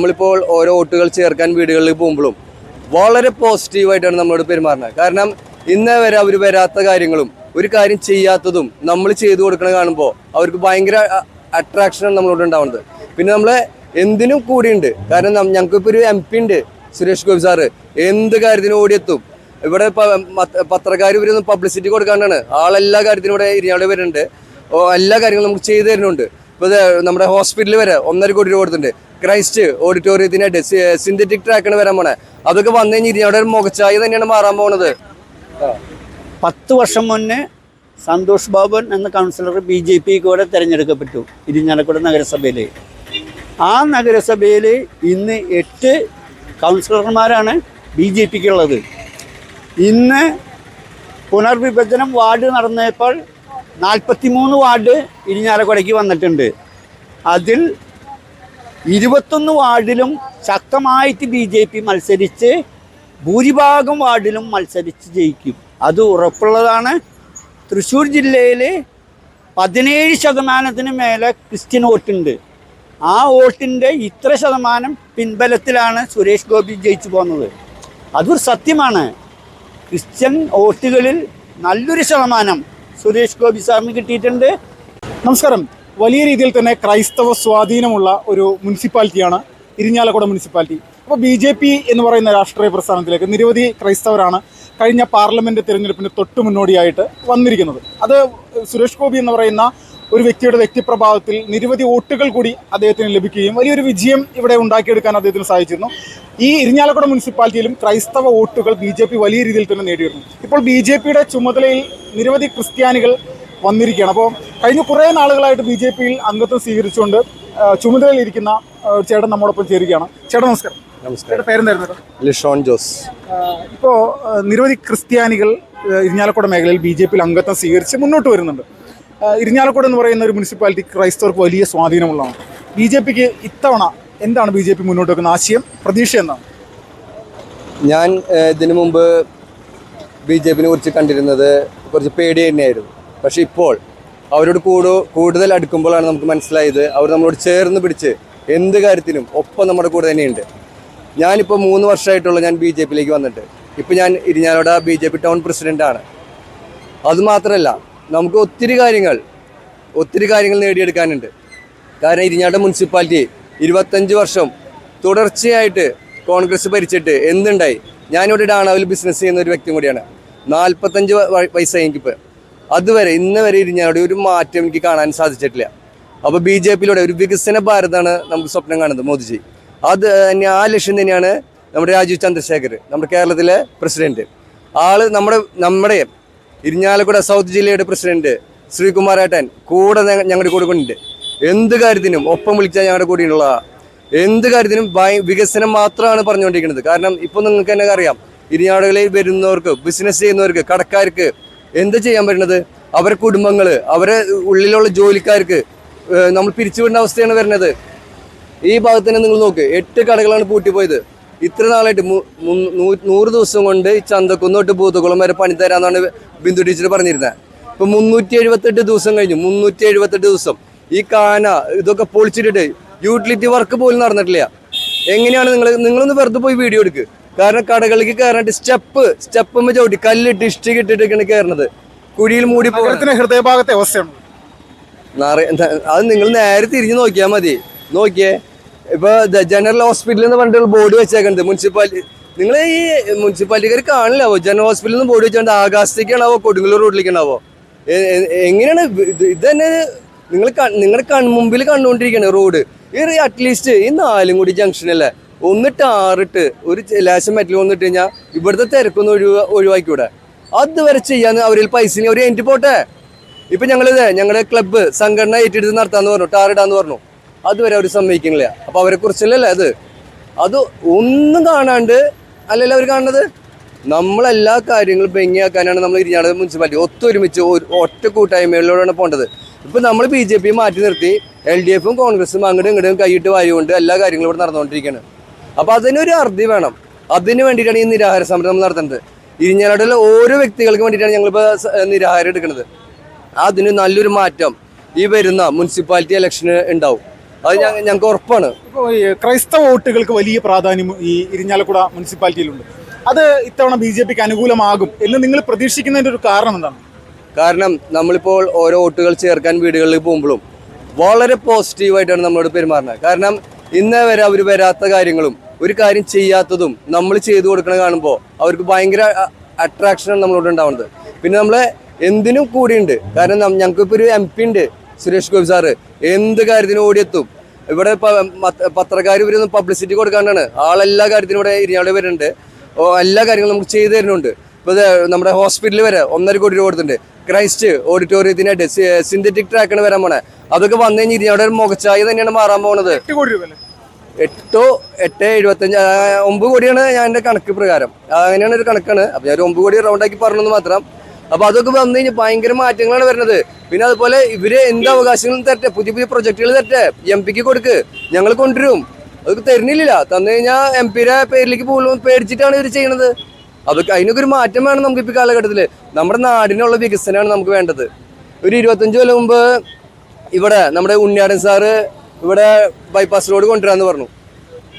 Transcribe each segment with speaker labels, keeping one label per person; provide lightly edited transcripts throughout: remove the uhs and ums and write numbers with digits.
Speaker 1: നമ്മളിപ്പോൾ ഓരോ വോട്ടുകൾ ചേർക്കാൻ വീടുകളിൽ പോകുമ്പോഴും വളരെ പോസിറ്റീവായിട്ടാണ് നമ്മളോട് പെരുമാറുന്നത്. കാരണം ഇന്നേ വരെ അവർ വരാത്ത കാര്യങ്ങളും ഒരു കാര്യം ചെയ്യാത്തതും നമ്മൾ ചെയ്തു കൊടുക്കണ കാണുമ്പോൾ അവർക്ക് ഭയങ്കര അട്രാക്ഷനാണ് നമ്മളോട് ഉണ്ടാവുന്നത്. പിന്നെ നമ്മളെ എന്തിനും കൂടിയുണ്ട്. കാരണം ഞങ്ങൾക്കിപ്പോൾ ഒരു MP ഉണ്ട്, സുരേഷ് ഗോപി സാറ്. എന്ത് കാര്യത്തിനും ഓടിയെത്തും. ഇവിടെ പത്രക്കാർ ഇവരൊന്നും പബ്ലിസിറ്റി കൊടുക്കാണ്ടാണ് ആളെല്ലാ കാര്യത്തിനും ഇവിടെ ഇരിഞ്ഞാട് വരുന്നുണ്ട്. എല്ലാ കാര്യങ്ങളും നമുക്ക് ചെയ്തു തരുന്നുണ്ട്. ഇപ്പോൾ നമ്മുടെ ഹോസ്പിറ്റലിൽ വരെ 1.5 കോടി രൂപ കൊടുത്തിട്ടുണ്ട്. ക്രൈസ്റ്റ് ഓഡിറ്റോറിയത്തിനായിട്ട് സിന്തറ്റിക് ട്രാക്കാണ് വരാൻ പോണേ. അതൊക്കെ വന്നു കഴിഞ്ഞാൽ ഇരിഞ്ഞാട് ഒരു മുഖച്ചായ തന്നെയാണ് മാറാൻ പോണത്.
Speaker 2: 10 വർഷം മുന്നേ സന്തോഷ് ബാബൻ എന്ന കൗൺസിലർ BJP കൂടെ തിരഞ്ഞെടുക്കപ്പെട്ടു ഇരിഞ്ഞാലക്കുട നഗരസഭയിൽ. ആ നഗരസഭയിൽ ഇന്ന് 8 കൗൺസിലർമാരാണ് BJPക്കുള്ളത്. ഇന്ന് പുനർവിഭജനം വാർഡ് നടന്നപ്പോൾ 43 വാർഡ് ഇരിഞ്ഞാലക്കുടയ്ക്ക് വന്നിട്ടുണ്ട്. അതിൽ 21 വാർഡിലും ശക്തമായിട്ട് BJP മത്സരിച്ച് ഭൂരിഭാഗം വാർഡിലും മത്സരിച്ച് ജയിക്കും. അത് ഉറപ്പുള്ളതാണ്. തൃശ്ശൂർ ജില്ലയിൽ 17% മേലെ ക്രിസ്ത്യൻ വോട്ടുണ്ട്. ആ വോട്ടിൻ്റെ ഇത്ര ശതമാനം പിൻബലത്തിലാണ് സുരേഷ് ഗോപി ജയിച്ചു പോകുന്നത്. അതൊരു സത്യമാണ്. ക്രിസ്ത്യൻ വോട്ടുകളിൽ നല്ലൊരു ശതമാനം സുരേഷ് ഗോപി സാറിന് കിട്ടിയിട്ടുണ്ട്.
Speaker 3: നമസ്കാരം. വലിയ രീതിയിൽ തന്നെ ക്രൈസ്തവ സ്വാധീനമുള്ള ഒരു മുനിസിപ്പാലിറ്റിയാണ് ഇരിഞ്ഞാലക്കുട മുനിസിപ്പാലിറ്റി. അപ്പോൾ BJP എന്ന് പറയുന്ന രാഷ്ട്രീയ പ്രസ്ഥാനത്തിലേക്ക് നിരവധി ക്രൈസ്തവരാണ് കഴിഞ്ഞ പാർലമെൻറ്റ് തിരഞ്ഞെടുപ്പിന് തൊട്ട് മുന്നോടിയായിട്ട് വന്നിരിക്കുന്നത്. അത് സുരേഷ് ഗോപി എന്ന് പറയുന്ന ഒരു വ്യക്തിയുടെ വ്യക്തിപ്രഭാവത്തിൽ നിരവധി വോട്ടുകൾ കൂടി അദ്ദേഹത്തിന് ലഭിക്കുകയും വലിയൊരു വിജയം ഇവിടെ ഉണ്ടാക്കിയെടുക്കാൻ അദ്ദേഹത്തിന് സാധിച്ചിരുന്നു. ഈ ഇരിഞ്ഞാലക്കുട മുനിസിപ്പാലിറ്റിയിലും ക്രൈസ്തവ വോട്ടുകൾ BJP വലിയ രീതിയിൽ തന്നെ നേടിയിരുന്നു. ഇപ്പോൾ BJPയുടെ ചുമതലയിൽ നിരവധി ക്രിസ്ത്യാനികൾ വന്നിരിക്കുകയാണ്. അപ്പോൾ കഴിഞ്ഞ കുറേ നാളുകളായിട്ട് BJPയിൽ അംഗത്വം സ്വീകരിച്ചുകൊണ്ട് ചുമതലയിലിരിക്കുന്ന ചേട്ടൻ നമ്മോടൊപ്പം ചേരുകയാണ്. ചേട്ടൻ നമസ്കാരം.
Speaker 1: നമസ്കാരം.
Speaker 3: പേരെന്തായിരുന്നു?
Speaker 1: ലിഷോൺ ജോസ്.
Speaker 3: ഇപ്പോൾ നിരവധി ക്രിസ്ത്യാനികൾ ഇരിഞ്ഞാലക്കുട മേഖലയിൽ BJPയിൽ അംഗത്വം സ്വീകരിച്ച് മുന്നോട്ട് വരുന്നുണ്ട്. ഇരിഞ്ഞാലക്കുട എന്ന് പറയുന്ന ഒരു മുനിസിപ്പാലിറ്റി ക്രൈസ്തവർക്ക് വലിയ സ്വാധീനമുള്ളതാണ്. BJPക്ക് ഇത്തവണ എന്താണ് BJP മുന്നോട്ട് വെക്കുന്ന ആശയം, പ്രതീക്ഷ എന്താണ്?
Speaker 1: ഞാൻ ഇതിനു മുമ്പ് BJPനെ കുറിച്ച് കണ്ടിരുന്നത് കുറച്ച് പേടി തന്നെയായിരുന്നു. പക്ഷേ ഇപ്പോൾ അവരോട് കൂടുതൽ അടുക്കുമ്പോഴാണ് നമുക്ക് മനസ്സിലായത് അവർ നമ്മളോട് ചേർന്ന് പിടിച്ച് എന്ത് കാര്യത്തിനും ഒപ്പം നമ്മുടെ കൂടെ തന്നെയുണ്ട്. ഞാനിപ്പോൾ 3 വർഷമായിട്ടുള്ള ഞാൻ BJPയിലേക്ക് വന്നിട്ട് ഇപ്പോൾ ഞാൻ ഇരിഞ്ഞാലക്കുട BJP ടൗൺ പ്രസിഡൻ്റാണ്. അതുമാത്രമല്ല നമുക്ക് ഒത്തിരി കാര്യങ്ങൾ നേടിയെടുക്കാനുണ്ട്. കാരണം ഇരിഞ്ഞാലക്കുട മുനിസിപ്പാലിറ്റി 25 വർഷം തുടർച്ചയായിട്ട് കോൺഗ്രസ് ഭരിച്ചിട്ട് എന്തുണ്ടായി? ഞാനിവിടെ ഡാണാവിൽ ബിസിനസ് ചെയ്യുന്ന ഒരു വ്യക്തി കൂടിയാണ്. 45 വയസ്സായി എനിക്കിപ്പോൾ. അതുവരെ ഇന്ന് വരെ ഇരിഞ്ഞാലക്കുട ഒരു മാറ്റം എനിക്ക് കാണാൻ സാധിച്ചിട്ടില്ല. അപ്പോൾ BJPയിലൂടെ ഒരു വികസന ഭാരതമാണ് നമുക്ക് സ്വപ്നം കാണുന്നത് മോദിജി. അത് തന്നെ ആ ലക്ഷ്യം തന്നെയാണ് നമ്മുടെ രാജീവ് ചന്ദ്രശേഖർ, നമ്മുടെ കേരളത്തിലെ പ്രസിഡന്റ്. ആള് നമ്മുടെ ഇരിഞ്ഞാലക്കുട സൗത്ത് ജില്ലയുടെ പ്രസിഡന്റ് ശ്രീകുമാരേട്ടൻ കൂടെ ഞങ്ങളുടെ കൂടെ കൊണ്ടുണ്ട്. എന്ത് കാര്യത്തിനും ഒപ്പം വിളിച്ചാൽ ഞങ്ങളുടെ കൂടെയുള്ള എന്ത് കാര്യത്തിനും വികസനം മാത്രമാണ് പറഞ്ഞുകൊണ്ടിരിക്കുന്നത്. കാരണം ഇപ്പോൾ നിങ്ങൾക്ക് തന്നെ അറിയാം, ഇരിഞ്ഞാലക്കുടയിൽ വരുന്നവർക്ക്, ബിസിനസ് ചെയ്യുന്നവർക്ക്, കടക്കാർക്ക് എന്ത് ചെയ്യാൻ പറ്റുന്നത്? അവരെ കുടുംബങ്ങൾ, അവരെ ഉള്ളിലുള്ള ജോലിക്കാർക്ക് നമ്മൾ പിരിച്ചുവിടുന്ന അവസ്ഥയാണ് വരുന്നത്. ഈ ഭാഗത്ത് തന്നെ നിങ്ങൾ നോക്ക്, 8 കടകളാണ് പൂട്ടിപ്പോയത്. ഇത്ര നാളായിട്ട് 100 ദിവസം കൊണ്ട് ഈ ചന്തക്കുന്ന് തൊട്ട് പൂത്തക്കുളം വരെ പണി തരാമെന്നാണ് ബിന്ദു ടീച്ചർ പറഞ്ഞിരുന്നത്. ഇപ്പം 378 ദിവസം കഴിഞ്ഞു. 378 ദിവസം ഈ കാന ഇതൊക്കെ പൊളിച്ചിട്ടിട്ട് യൂട്ടിലിറ്റി വർക്ക് പോലും നടന്നിട്ടില്ല. എങ്ങനെയാണ് നിങ്ങളൊന്ന് വെറുതെ പോയി വീഡിയോ എടുക്കുക. കാരണം കടകളിലേക്ക് കയറാനായിട്ട് സ്റ്റെപ്പുമ്പോൾ ചവിട്ടി കല്ലിട്ട് ഇഷ്ടിക ഇട്ടിട്ടൊക്കെയാണ് കയറുന്നത്. കുഴിയിൽ മൂടി പോകുന്ന
Speaker 3: ഹൃദയഭാഗത്തെ അവസ്ഥയാണ്
Speaker 1: അത്. നിങ്ങൾ നേരെ തിരിഞ്ഞ് നോക്കിയാൽ മതി. നോക്കിയേ, ഇപ്പോൾ ജനറൽ ഹോസ്പിറ്റലിൽ എന്ന് പറഞ്ഞിട്ടുള്ള ബോർഡ് വെച്ചേക്കുന്നത് മുനിസിപ്പാലിറ്റി. നിങ്ങൾ ഈ മുനിസിപ്പാലിറ്റിക്കാർ കാണില്ലാവോ? ജനറൽ ഹോസ്പിറ്റലിൽ നിന്ന് ബോർഡ് വെച്ചുകൊണ്ട് ആകാശത്തേക്കാണാവോ കൊടുങ്ങല്ലൂർ റോഡിലേക്കാണാവോ? എങ്ങനെയാണ് ഇത് തന്നെ നിങ്ങളുടെ കൺമുമ്പിൽ കണ്ടുകൊണ്ടിരിക്കുകയാണ് റോഡ്. ഈ അറ്റ്ലീസ്റ്റ് ഈ 4 ജംഗ്ഷനല്ലേ ഒന്ന് ടാറിട്ട് ഒരു ലേശം മെറ്റൽ വന്നിട്ട് കഴിഞ്ഞാൽ ഇവിടുത്തെ തിരക്കൊന്ന് ഒഴിവാക്കിക്കൂടെ? അതുവരെ ചെയ്യാന്ന് അവരിൽ പൈസ അവർ എനിക്ക് പോട്ടെ. ഇപ്പം ഞങ്ങളുടെ ക്ലബ്ബ് സംഘടന ഏറ്റെടുത്ത് നടത്താമെന്ന് പറഞ്ഞു, ടാറിടാന്ന് പറഞ്ഞു. അതുവരെ അവർ സമ്മതിക്കുന്നില്ല. അപ്പോൾ അവരെ കുറിച്ചല്ലേ അത് ഒന്നും കാണാണ്ട് അല്ലല്ലോ അവർ കാണുന്നത്. നമ്മളെല്ലാ കാര്യങ്ങളും ഭംഗിയാക്കാനാണ് നമ്മൾ ഇരിഞ്ഞാലക്കുട മുനിസിപ്പാലിറ്റി ഒത്തൊരുമിച്ച് ഒറ്റ കൂട്ടായ്മകളിലൂടെയാണ് പോകേണ്ടത്. ഇപ്പം നമ്മൾ BJP മാറ്റി നിർത്തി LDFും കോൺഗ്രസും അങ്ങോട്ടും ഇങ്ങോട്ടും കൈയിട്ട് വായുകൊണ്ട് എല്ലാ കാര്യങ്ങളും ഇവിടെ നടന്നുകൊണ്ടിരിക്കുകയാണ്. അപ്പോൾ അതിനൊരു അറുതി വേണം. അതിന് വേണ്ടിയിട്ടാണ് ഈ നിരാഹാര സമരം നമ്മൾ നടത്തുന്നത്. ഇരിഞ്ഞാലക്കുടയിലെ ഓരോ വ്യക്തികൾക്ക് വേണ്ടിയിട്ടാണ് ഞങ്ങളിപ്പോൾ നിരാഹാരം എടുക്കുന്നത്. അതിന് നല്ലൊരു മാറ്റം ഈ വരുന്ന മുനിസിപ്പാലിറ്റി ഇലക്ഷന് ഉണ്ടാവും. അത് ഞങ്ങൾക്ക് ഉറപ്പാണ്.
Speaker 3: ഇപ്പോൾ ഈ ക്രൈസ്തവ വോട്ടുകൾക്ക് വലിയ പ്രാധാന്യം ഈ ഇരിഞ്ഞാലക്കുട മുനിസിപ്പാലിറ്റിയിലുണ്ട്. അത് ഇത്തവണ BJPക്ക് അനുകൂലമാകും എന്ന് നിങ്ങൾ പ്രതീക്ഷിക്കുന്നതിൻ്റെ ഒരു കാരണം എന്താണ്?
Speaker 1: കാരണം നമ്മളിപ്പോൾ ഓരോ വോട്ടുകൾ ചേർക്കാൻ വീടുകളിൽ പോകുമ്പോഴും വളരെ പോസിറ്റീവായിട്ടാണ് നമ്മളോട് പെരുമാറുന്നത്. കാരണം ഇന്നേ വരെ അവർ വരാത്ത കാര്യങ്ങളും ഒരു കാര്യം ചെയ്യാത്തതും നമ്മൾ ചെയ്തു കൊടുക്കണ കാണുമ്പോൾ അവർക്ക് ഭയങ്കര അട്രാക്ഷനാണ് നമ്മളോട് ഉണ്ടാവുന്നത്. പിന്നെ നമ്മളെ എന്തിനും കൂടിയുണ്ട്. കാരണം ഞങ്ങൾക്കിപ്പോൾ ഒരു MP ഉണ്ട്, സുരേഷ് ഗോപി സാറ്. എന്ത് കാര്യത്തിനും ഓടിയെത്തും. ഇവിടെ പത്രക്കാർ ഇവരൊന്നും പബ്ലിസിറ്റി കൊടുക്കാണ്ടാണ് ആളെല്ലാ കാര്യത്തിനും ഇവിടെ ഇരിഞ്ഞാടെ വരുന്നുണ്ട്. എല്ലാ കാര്യങ്ങളും നമുക്ക് ചെയ്തു തരുന്നുണ്ട്. ഇപ്പോൾ നമ്മുടെ ഹോസ്പിറ്റലിൽ വരെ 1.5 കോടി രൂപ കൊടുത്തിട്ടുണ്ട്. ക്രൈസ്റ്റ് ഓഡിറ്റോറിയത്തിനായിട്ട് സിന്തറ്റിക് ട്രാക്കാണ് വരാൻ പോണേ. അതൊക്കെ വന്നു കഴിഞ്ഞാൽ ഇരിഞ്ഞാടെ ഒരു മുഖച്ചായ തന്നെയാണ് മാറാൻ പോണത്.
Speaker 3: 8 കോടി രൂപ
Speaker 1: 8.75 9 കോടിയാണ് ഞാൻ എൻ്റെ കണക്ക് പ്രകാരം. അങ്ങനെയാണ് ഒരു കണക്കാണ്. അപ്പോൾ ഞാൻ 9 കോടി റൗണ്ടാക്കി പറഞ്ഞെന്ന് മാത്രം. അപ്പോൾ അതൊക്കെ വന്നു കഴിഞ്ഞാൽ ഭയങ്കര മാറ്റങ്ങളാണ് വരുന്നത്. പിന്നെ അതുപോലെ ഇവര് എന്ത് അവകാശങ്ങളും തരട്ടെ, പുതിയ പുതിയ പ്രൊജക്ടുകൾ തരട്ടെ, MP-ക്ക് കൊടുക്ക്, ഞങ്ങൾ കൊണ്ടുവരും. അതൊക്കെ തരുന്നില്ല. തന്നു കഴിഞ്ഞാൽ MP-യുടെ പേരിലേക്ക് പോകും പേടിച്ചിട്ടാണ് ഇവർ ചെയ്യണത്. അതൊക്കെ അതിനൊക്കെ ഒരു മാറ്റം വേണം നമുക്ക് ഇപ്പോൾ കാലഘട്ടത്തിൽ. നമ്മുടെ നാടിനുള്ള വികസനമാണ് നമുക്ക് വേണ്ടത്. ഒരു 25 കൊല്ലം മുമ്പ് ഇവിടെ നമ്മുടെ ഉണ്ണിയാടൻ സാറ് ഇവിടെ ബൈപ്പാസ് റോഡ് കൊണ്ടുവരാമെന്ന് പറഞ്ഞു.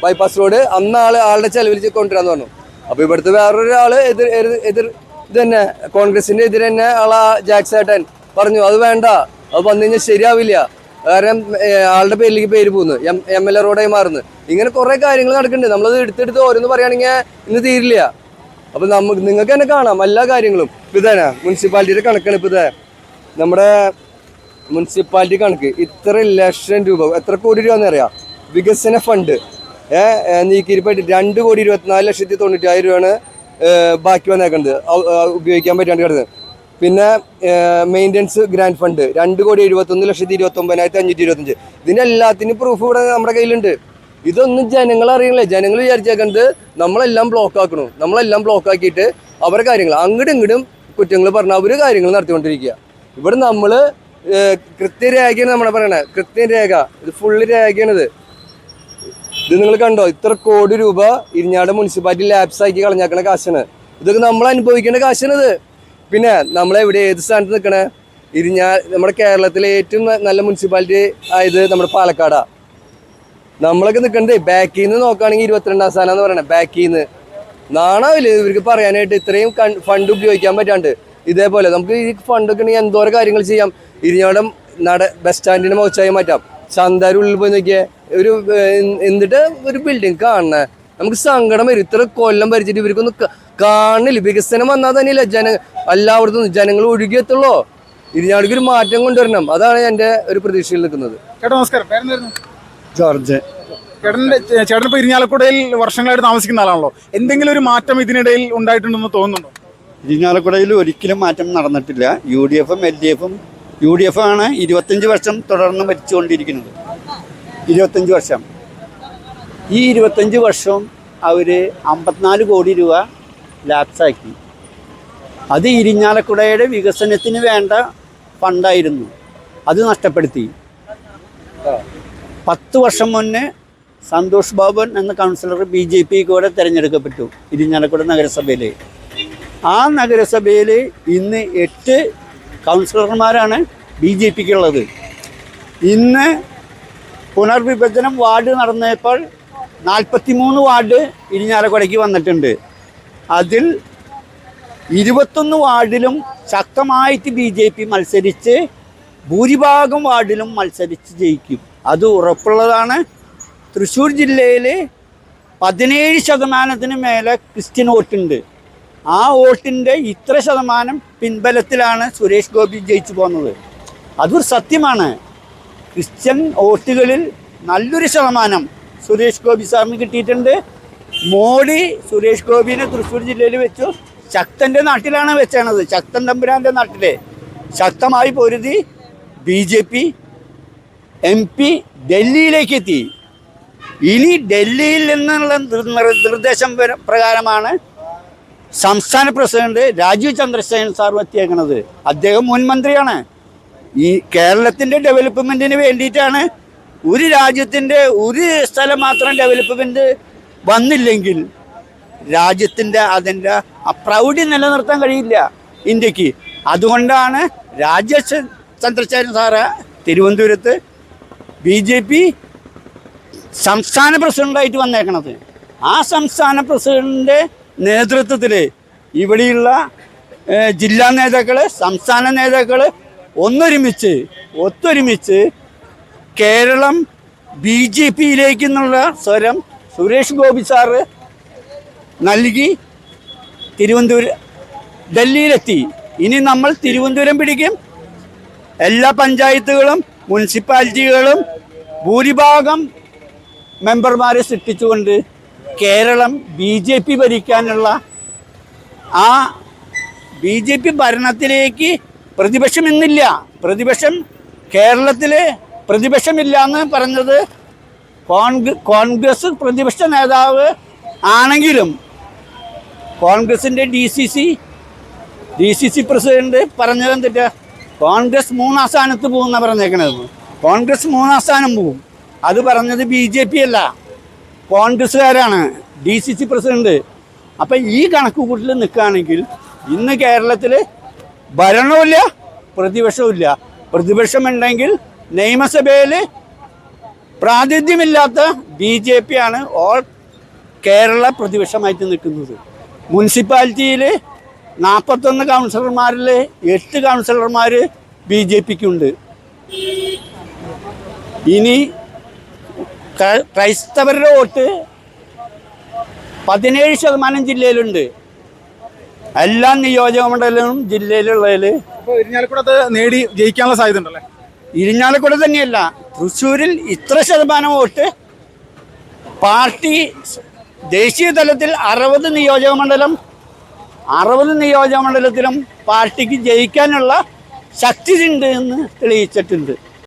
Speaker 1: ബൈപ്പാസ് റോഡ് അന്ന് ആളുടെ ചെലവിൽ കൊണ്ടുവരാമെന്ന് പറഞ്ഞു. അപ്പോൾ ഇവിടുത്തെ വേറൊരാൾ എതിർ ഇത് തന്നെ കോൺഗ്രസിൻ്റെ എതിരെ തന്നെ ജാക്സേട്ടൻ പറഞ്ഞു അത് വേണ്ട, അത് വന്നു കഴിഞ്ഞാൽ ശരിയാവില്ല, കാരണം ആളുടെ പേരിലേക്ക് പേര് പോകുന്നു, MLA റോഡായി മാറുന്നു. ഇങ്ങനെ കുറേ കാര്യങ്ങൾ നടക്കുന്നുണ്ട്. നമ്മളത് എടുത്തെടുത്ത് ഓരോന്ന് പറയുകയാണെങ്കിൽ ഇന്ന് തീരില്ല. അപ്പോൾ നിങ്ങൾക്ക് തന്നെ കാണാം എല്ലാ കാര്യങ്ങളും. ഇപ്പോൾ ഇതാണ് മുനിസിപ്പാലിറ്റിയുടെ കണക്കാണ്. ഇപ്പോൾ ഇത് നമ്മുടെ മുനിസിപ്പാലിറ്റി കണക്ക് ഇത്ര ലക്ഷം രൂപ, എത്ര കോടി രൂപ എന്നറിയാം വികസന ഫണ്ട് നീക്കിയിരിപ്പായിട്ട് 2,24,90,000 രൂപയാണ് ബാക്കി വന്നേക്കുന്നത്, ഉപയോഗിക്കാൻ പറ്റാണ്ട് കിടന്നത്. പിന്നെ മെയിൻ്റനൻസ് ഗ്രാൻഡ് ഫണ്ട് 2,71,29,525. ഇതിൻ്റെ എല്ലാത്തിനും പ്രൂഫ് ഇവിടെ നമ്മുടെ കയ്യിലുണ്ട്. ഇതൊന്നും ജനങ്ങൾ അറിയണില്ല. ജനങ്ങൾ വിചാരിച്ചേക്കുന്നത് നമ്മളെല്ലാം ബ്ലോക്ക് ആക്കണു. നമ്മളെല്ലാം ബ്ലോക്ക് ആക്കിയിട്ട് അവരുടെ കാര്യങ്ങൾ അങ്ങോട്ടും ഇങ്ങോട്ടും കുറ്റങ്ങൾ പറഞ്ഞാൽ അവർ കാര്യങ്ങൾ നടത്തിക്കൊണ്ടിരിക്കുക. ഇവിടെ നമ്മൾ കൃത്യരേഖയാണ് നമ്മളെ പറയണത്. കൃത്യരേഖ, ഇത് ഫുള്ള് രേഖയാണിത്. ഇത് നിങ്ങൾ കണ്ടോ, ഇത്ര കോടി രൂപ ഇരിഞ്ഞാട് മുനിസിപ്പാലിറ്റി ലാപ്സ് ആക്കി കളഞ്ഞാക്കണ കാശാണ്. ഇതൊക്കെ നമ്മൾ അനുഭവിക്കേണ്ട കാശാണിത്. പിന്നെ നമ്മളെവിടെ ഏത് സ്ഥാനത്ത് നിൽക്കണേ? നമ്മുടെ കേരളത്തിലെ ഏറ്റവും നല്ല മുനിസിപ്പാലിറ്റി ആയത് നമ്മുടെ പാലക്കാടാ. നമ്മളൊക്കെ നിൽക്കണ്ടേ ബാക്കിൽ നിന്ന് നോക്കുകയാണെങ്കിൽ 22ാം സ്ഥാനം എന്ന് പറയണേ. ബാക്കിൽ നിന്ന് നാണാവില്ലേ ഇവർക്ക് പറയാനായിട്ട്? ഇത്രയും ഫണ്ട് ഉപയോഗിക്കാൻ പറ്റാണ്ട്. ഇതേപോലെ നമുക്ക് ഈ ഫണ്ടൊക്കെ ഉണ്ടെങ്കിൽ എന്തോരം കാര്യങ്ങൾ ചെയ്യാം. ഇരിഞ്ഞാടം ബസ് സ്റ്റാൻഡിന് മോശമായി മാറ്റാം. ചന്താര ഉള്ളിൽ പോയി നോക്കിയാൽ എന്നിട്ട് ഒരു ബിൽഡിംഗ് കാണണേ, നമുക്ക് സങ്കടം വരും. ഇത്ര കൊല്ലം ഭരിച്ചിട്ട് ഇവർക്കൊന്നും കാണില്ല. വികസനം വന്നാൽ തന്നെയില്ല എല്ലായിടത്തും ജനങ്ങൾ ഒഴുകിയെത്തുള്ളൂ. ഇരിഞ്ഞാടിക്ക് ഒരു മാറ്റം കൊണ്ടുവരണം. അതാണ് എൻ്റെ ഒരു പ്രതീക്ഷയിൽ നിൽക്കുന്നത്.
Speaker 3: ചേട്ടാ നമസ്കാരം, പേരെന്തായിരുന്നു?
Speaker 2: ജോർജ്.
Speaker 3: ചേട്ടൻ ഇപ്പോൾ ഇരിഞ്ഞാലക്കുടയിൽ വർഷങ്ങളായിട്ട് താമസിക്കുന്ന ആളാണല്ലോ. എന്തെങ്കിലും ഒരു മാറ്റം ഇതിനിടയിൽ ഉണ്ടായിട്ടുണ്ടെന്ന് തോന്നുന്നുണ്ടോ?
Speaker 2: ഇരിഞ്ഞാലക്കുടയിൽ ഒരിക്കലും മാറ്റം നടന്നിട്ടില്ല. UDF-ഉം LDF-ഉം UDF ആണ് 25 വർഷം തുടർന്ന് ഭരിച്ചുകൊണ്ടിരിക്കുന്നത്. 25 വർഷം. ഈ 25 വർഷവും അവർ 54 കോടി രൂപ ലാപ്സാക്കി. അത് ഇരിഞ്ഞാലക്കുടയുടെ വികസനത്തിന് വേണ്ട ഫണ്ടായിരുന്നു. അത് നഷ്ടപ്പെടുത്തി. 10 വർഷം മുന്നേ സന്തോഷ് ബാബു എന്ന കൗൺസിലർ BJP കൂടെ തിരഞ്ഞെടുക്കപ്പെട്ടു ഇരിഞ്ഞാലക്കുട നഗരസഭയിൽ. ആ നഗരസഭയിൽ ഇന്ന് 8 കൗൺസിലർമാരാണ് BJPക്കുള്ളത്. ഇന്ന് പുനർവിഭജനം വാർഡ് നടന്നപ്പോൾ 43 വാർഡ് ഇരിഞ്ഞാലക്കുടയ്ക്ക് വന്നിട്ടുണ്ട്. അതിൽ 21 വാർഡിലും ശക്തമായിട്ട് BJP മത്സരിച്ച് ഭൂരിഭാഗം വാർഡിലും മത്സരിച്ച് ജയിക്കും. അത് ഉറപ്പുള്ളതാണ്. തൃശ്ശൂർ ജില്ലയിൽ 17% മേലെ ക്രിസ്ത്യൻ വോട്ടുണ്ട്. ആ വോട്ടിൻ്റെ ഇത്ര ശതമാനം പിൻബലത്തിലാണ് സുരേഷ് ഗോപി ജയിച്ചു പോകുന്നത്. അതൊരു സത്യമാണ്. ക്രിസ്ത്യൻ വോട്ടുകളിൽ നല്ലൊരു ശതമാനം സുരേഷ് ഗോപി സാറിന് കിട്ടിയിട്ടുണ്ട്. മോഡി സുരേഷ് ഗോപിനെ തൃശ്ശൂർ ജില്ലയിൽ വെച്ചു. ശക്തൻ്റെ നാട്ടിലാണ് വെച്ചത്. ശക്തൻ തമ്പുരാൻ്റെ നാട്ടിൽ ശക്തമായി പൊരുതി BJP MP ഡൽഹിയിലേക്ക് എത്തി. ഇനി ഡൽഹിയിൽ നിന്നുള്ള നിർദ്ദേശം പ്രകാരമാണ് സംസ്ഥാന പ്രസിഡന്റ് രാജീവ് ചന്ദ്രശേഖരൻ സാർ എത്തിയേക്കുന്നത്. അദ്ദേഹം മുൻ മന്ത്രിയാണ്. ഈ കേരളത്തിൻ്റെ ഡെവലപ്മെൻറ്റിന് വേണ്ടിയിട്ടാണ്. ഒരു രാജ്യത്തിൻ്റെ ഒരു സ്ഥലം മാത്രം ഡെവലപ്മെൻറ്റ് വന്നില്ലെങ്കിൽ രാജ്യത്തിൻ്റെ അതിൻ്റെ പ്രൗഢി നിലനിർത്താൻ കഴിയില്ല ഇന്ത്യക്ക്. അതുകൊണ്ടാണ് രാജീവ് ചന്ദ്രശേഖരൻ സാറ് തിരുവനന്തപുരത്ത് BJP സംസ്ഥാന പ്രസിഡൻ്റായിട്ട് വന്നേക്കണത്. ആ സംസ്ഥാന പ്രസിഡന്റിൻ്റെ നേതൃത്വത്തിൽ ഇവിടെയുള്ള ജില്ലാ നേതാക്കൾ, സംസ്ഥാന നേതാക്കൾ ഒത്തൊരുമിച്ച് കേരളം BJP-യിലേക്ക് എന്നുള്ള സ്വരം സുരേഷ് ഗോപി സാറ് നൽകി ഡൽഹിയിലെത്തി. ഇനി നമ്മൾ തിരുവനന്തപുരം പിടിക്കും. എല്ലാ പഞ്ചായത്തുകളും മുനിസിപ്പാലിറ്റികളും ഭൂരിഭാഗം മെമ്പർമാരെ സൃഷ്ടിച്ചുകൊണ്ട് കേരളം BJP ഭരിക്കാനുള്ള ആ BJP ഭരണത്തിലേക്ക് പ്രതിപക്ഷം ഇന്നില്ല. പ്രതിപക്ഷം കേരളത്തിൽ പ്രതിപക്ഷമില്ല എന്ന് പറഞ്ഞത് കോൺഗ്രസ് പ്രതിപക്ഷ നേതാവ് ആണെങ്കിലും കോൺഗ്രസിൻ്റെ DCC പ്രസിഡന്റ് പറഞ്ഞത് എന്തിട്ട് കോൺഗ്രസ് 3-ാം സ്ഥാനത്ത് പോകുമെന്നാണ് പറഞ്ഞേക്കണത്. കോൺഗ്രസ് 3-ാം സ്ഥാനം പോകും. അത് പറഞ്ഞത് BJP അല്ല, കോൺഗ്രസ്സുകാരാണ്, DCC പ്രസിഡന്റ്. അപ്പം ഈ കണക്കുകൂട്ടിൽ നിൽക്കുകയാണെങ്കിൽ ഇന്ന് കേരളത്തിൽ ഭരണവുമില്ല, പ്രതിപക്ഷവുമില്ല. പ്രതിപക്ഷമുണ്ടെങ്കിൽ നിയമസഭയിൽ പ്രാതിനിധ്യമില്ലാത്ത BJP ആണ് ഓൾ കേരള പ്രതിപക്ഷമായിട്ട് നിൽക്കുന്നത്. മുനിസിപ്പാലിറ്റിയിൽ 41 കൗൺസിലർമാരിൽ 8 കൗൺസിലർമാർ BJP-ക്കുണ്ട്. ഇനി ക്രൈസ്തവരുടെ വോട്ട് 17% ജില്ലയിലുണ്ട്. എല്ലാ നിയോജക മണ്ഡലവും ജില്ലയിലുള്ളതിൽ
Speaker 3: അപ്പോൾ ഇരിഞ്ഞാലക്കുട അത് നേടി ജയിക്കാനുള്ള സാധ്യത ഉണ്ടല്ലേ?
Speaker 2: ഇരിഞ്ഞാലക്കുട തന്നെയല്ല, തൃശ്ശൂരിൽ ഇത്ര ശതമാനം വോട്ട് പാർട്ടി ദേശീയ തലത്തിൽ 60 നിയോജക മണ്ഡലത്തിലും പാർട്ടിക്ക് ജയിക്കാനുള്ള ശക്തി ഉണ്ട് എന്ന് തെളിയിച്ചിട്ടുണ്ട്.